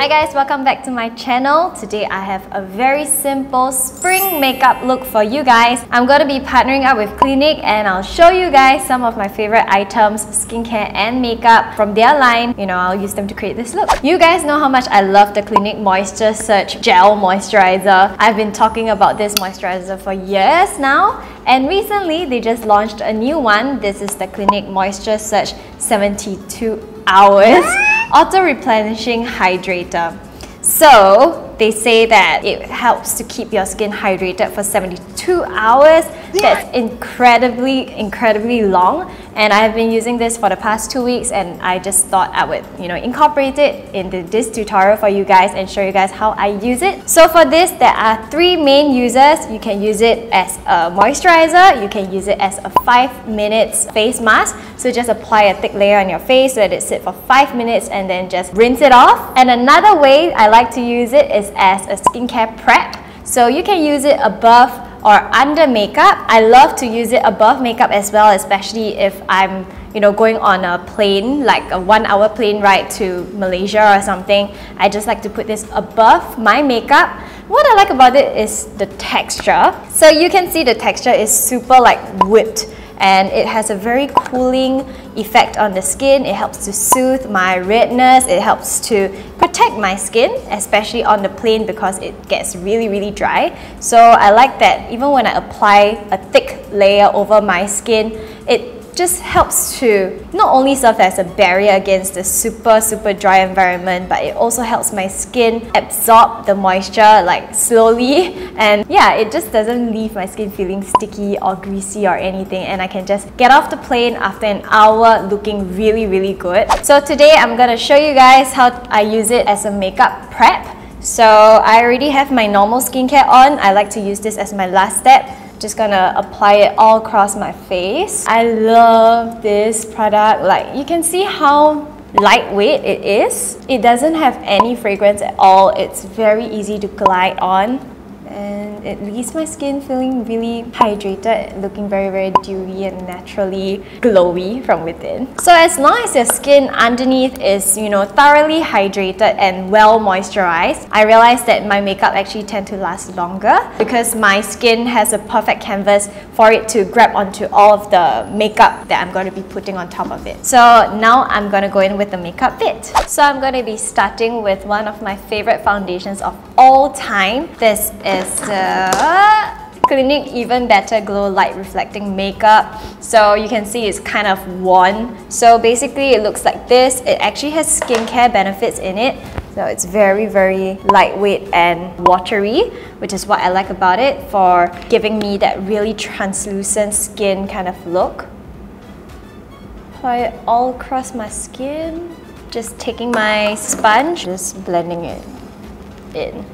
Hi guys, welcome back to my channel. Today I have a very simple spring makeup look for you guys. I'm going to be partnering up with Clinique and I'll show you guys some of my favorite items, skincare and makeup from their line. You know, I'll use them to create this look. You guys know how much I love the Clinique Moisture Surge Gel Moisturizer. I've been talking about this moisturizer for years now, and recently they just launched a new one. This is the Clinique Moisture Surge 72 Hours Auto-Replenishing Hydrator. So they say that it helps to keep your skin hydrated for 72 hours. That's incredibly long, and I have been using this for the past 2 weeks, and I just thought I would, incorporate it into this tutorial for you guys and show you guys how I use it. So for this, there are 3 main uses. You can use it as a moisturizer, you can use it as a 5 minutes face mask. So just apply a thick layer on your face, let it sit for 5 minutes and then just rinse it off. And another way I like to use it is as a skincare prep. So you can use it above or under makeup. I love to use it above makeup as well, especially if I'm going on a plane, like a 1-hour plane ride to Malaysia or something. I just like to put this above my makeup. What I like about it is the texture. So you can see the texture is super whipped, and it has a very cooling effect on the skin. It helps to soothe my redness. It helps to protect my skin, especially on the plane because it gets really dry. So I like that even when I apply a thick layer over my skin, it just helps to not only serve as a barrier against the super dry environment, but it also helps my skin absorb the moisture slowly, and yeah, it just doesn't leave my skin feeling sticky or greasy or anything, and I can just get off the plane after an hour looking really good. So today I'm gonna show you guys how I use it as a makeup prep. So I already have my normal skincare on. I like to use this as my last step. Just gonna apply it all across my face. I love this product. You can see how lightweight it is. It doesn't have any fragrance at all. It's very easy to glide on, and it leaves my skin feeling really hydrated, looking very dewy and naturally glowy from within. So as long as your skin underneath is thoroughly hydrated and well moisturized, I realized that my makeup actually tends to last longer because my skin has a perfect canvas for it to grab onto all of the makeup that I'm going to be putting on top of it. So now I'm going to go in with the makeup bit. So I'm going to be starting with one of my favorite foundations of all time. This is Clinique Even Better Glow Light Reflecting Makeup. So you can see it's kind of worn. So basically it looks like this. It actually has skincare benefits in it. So it's very lightweight and watery, which is what I like about it, for giving me that really translucent skin kind of look. Apply it all across my skin. Just taking my sponge, just blending it in.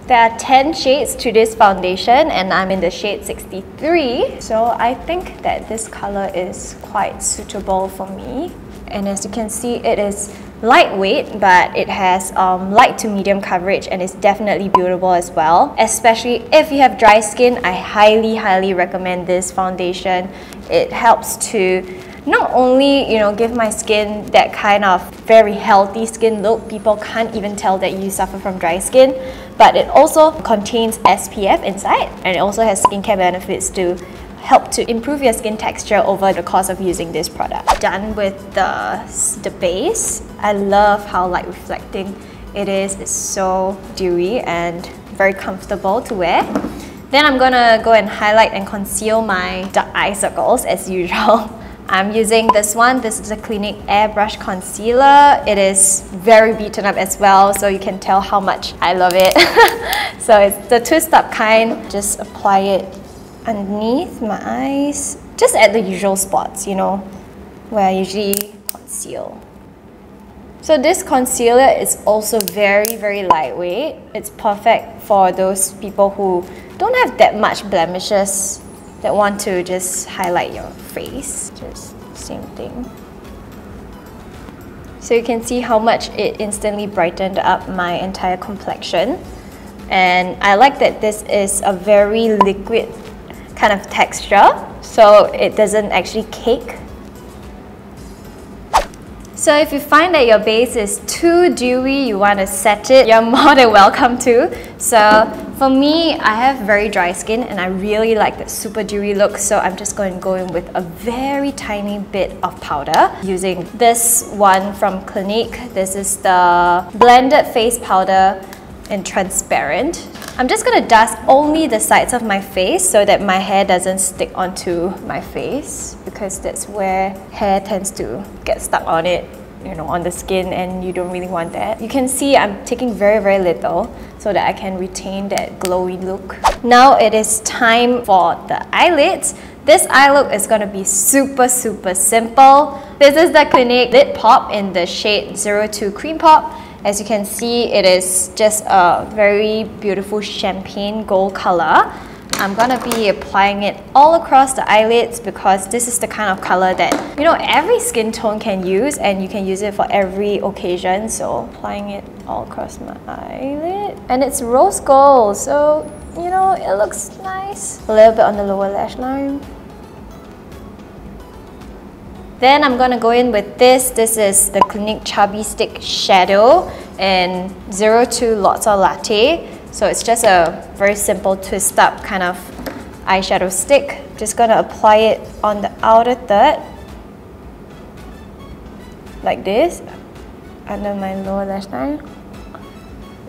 There are 10 shades to this foundation and I'm in the shade 63. So I think that this color is quite suitable for me. And as you can see, it is lightweight, but it has light to medium coverage, and it's definitely buildable as well. Especially if you have dry skin, I highly recommend this foundation. It helps to not only give my skin that kind of very healthy skin look, people can't even tell that you suffer from dry skin, but it also contains SPF inside, and it also has skincare benefits to help to improve your skin texture over the course of using this product. Done with the base. I love how light reflecting it is. It's so dewy and very comfortable to wear. Then I'm gonna go and highlight and conceal my dark eye circles as usual. I'm using this one. This is a Clinique Airbrush Concealer. It is very beaten up as well, so you can tell how much I love it. So it's the twist-up kind. Just apply it underneath my eyes, just at the usual spots, where I usually conceal. So this concealer is also very lightweight. It's perfect for those people who don't have that much blemishes, that want to just highlight your face. Just same thing. So you can see how much it instantly brightened up my entire complexion. And I like that this is a very liquid kind of texture, so it doesn't actually cake. So if you find that your base is too dewy, you want to set it, you're more than welcome to. So for me, I have very dry skin and I really like that super dewy look, so I'm just going to go in with a very tiny bit of powder using this one from Clinique. This is the blended face powder in transparent. I'm just going to dust only the sides of my face so that my hair doesn't stick onto my face, because that's where hair tends to get stuck on it, you know, on the skin, and you don't really want that. You can see I'm taking very, very little so that I can retain that glowy look. Now it is time for the eyelids. This eye look is going to be super, super simple. This is the Clinique Lid Pop in the shade 02 Cream Pop. As you can see, it is just a very beautiful champagne gold color. I'm gonna be applying it all across the eyelids because this is the kind of color that, you know, every skin tone can use, and you can use it for every occasion. So applying it all across my eyelid. And it's rose gold, so, you know, it looks nice. A little bit on the lower lash line. Then I'm gonna go in with this. This is the Clinique Chubby Stick Shadow in 02 Lotsa Latte. So it's just a very simple twist up kind of eyeshadow stick. Just gonna apply it on the outer third, like this, under my lower lash line,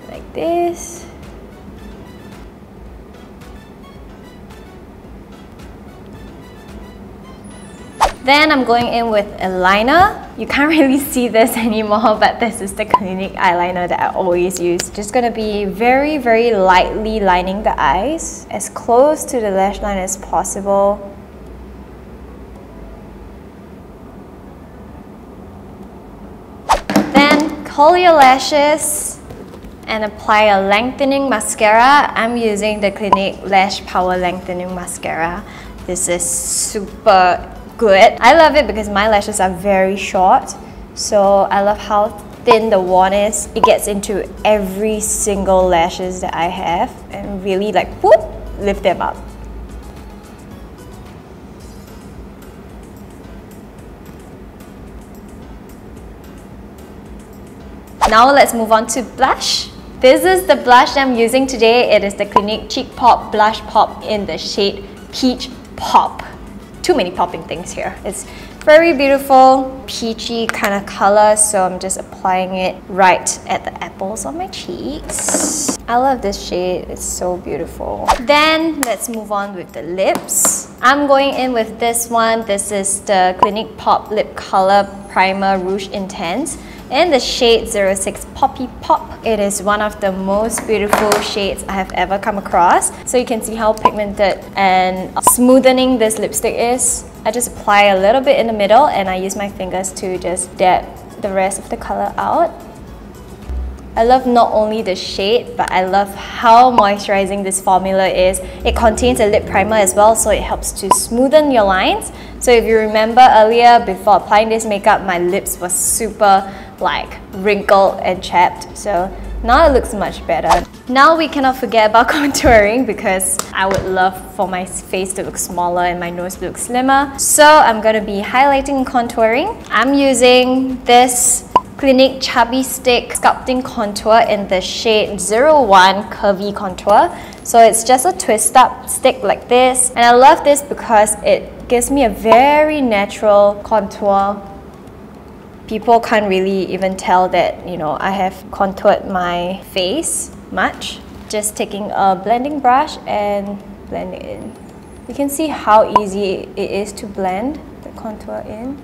like this. Then I'm going in with a liner. You can't really see this anymore, but this is the Clinique eyeliner that I always use. Just gonna be very, very lightly lining the eyes, as close to the lash line as possible. Then curl your lashes and apply a lengthening mascara. I'm using the Clinique Lash Power Lengthening Mascara. This is super good. I love it because my lashes are very short, so I love how thin the wand is. It gets into every single lashes that I have and really like whoop, lift them up. Now let's move on to blush. This is the blush I'm using today. It is the Clinique Cheek Pop Blush Pop in the shade Peach Pop. Too many popping things here. It's very beautiful, peachy kind of color, so I'm just applying it right at the apples on my cheeks. I love this shade, it's so beautiful. Then let's move on with the lips. I'm going in with this one. This is the Clinique Pop Lip Color Primer Rouge Intense in the shade 06 Poppy Pop. It is one of the most beautiful shades I have ever come across. So you can see how pigmented and smoothing this lipstick is. I just apply a little bit in the middle and I use my fingers to just dab the rest of the color out. I love not only the shade, but I love how moisturizing this formula is. It contains a lip primer as well, so it helps to smoothen your lines. So if you remember earlier, before applying this makeup, my lips were super like wrinkled and chapped. So now it looks much better. Now we cannot forget about contouring, because I would love for my face to look smaller and my nose to look slimmer. So I'm going to be highlighting and contouring. I'm using this Clinique Chubby Stick Sculpting Contour in the shade 01 Curvy Contour. So it's just a twist up stick like this. And I love this because it gives me a very natural contour. People can't really even tell that, you know, I have contoured my face much. Just taking a blending brush and blend it in. You can see how easy it is to blend the contour in.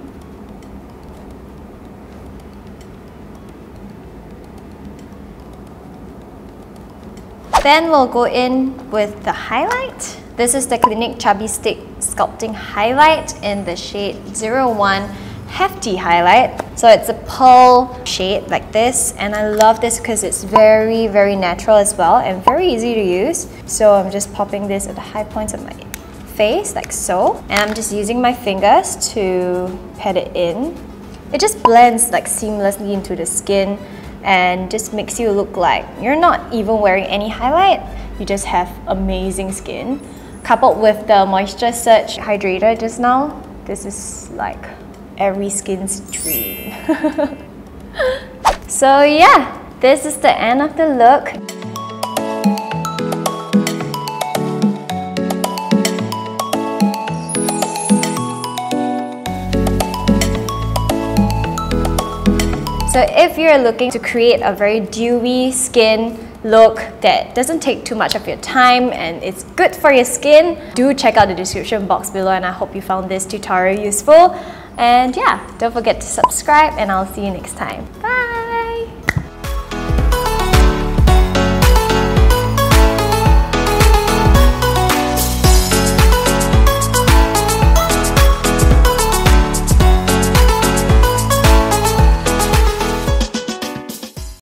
Then we'll go in with the highlight. This is the Clinique Chubby Stick Sculpting Highlight in the shade 01 Hefty Highlight. So it's a pearl shade like this, and I love this because it's very, very natural as well and very easy to use. So I'm just popping this at the high points of my face like so, and I'm just using my fingers to pat it in. It just blends like seamlessly into the skin and just makes you look like you're not even wearing any highlight. You just have amazing skin. Coupled with the Moisture Surge Hydrator just now, this is like every skin's dream. So yeah, this is the end of the look. So if you're looking to create a very dewy skin look that doesn't take too much of your time and it's good for your skin, do check out the description box below, and I hope you found this tutorial useful. And yeah, don't forget to subscribe, and I'll see you next time. Bye!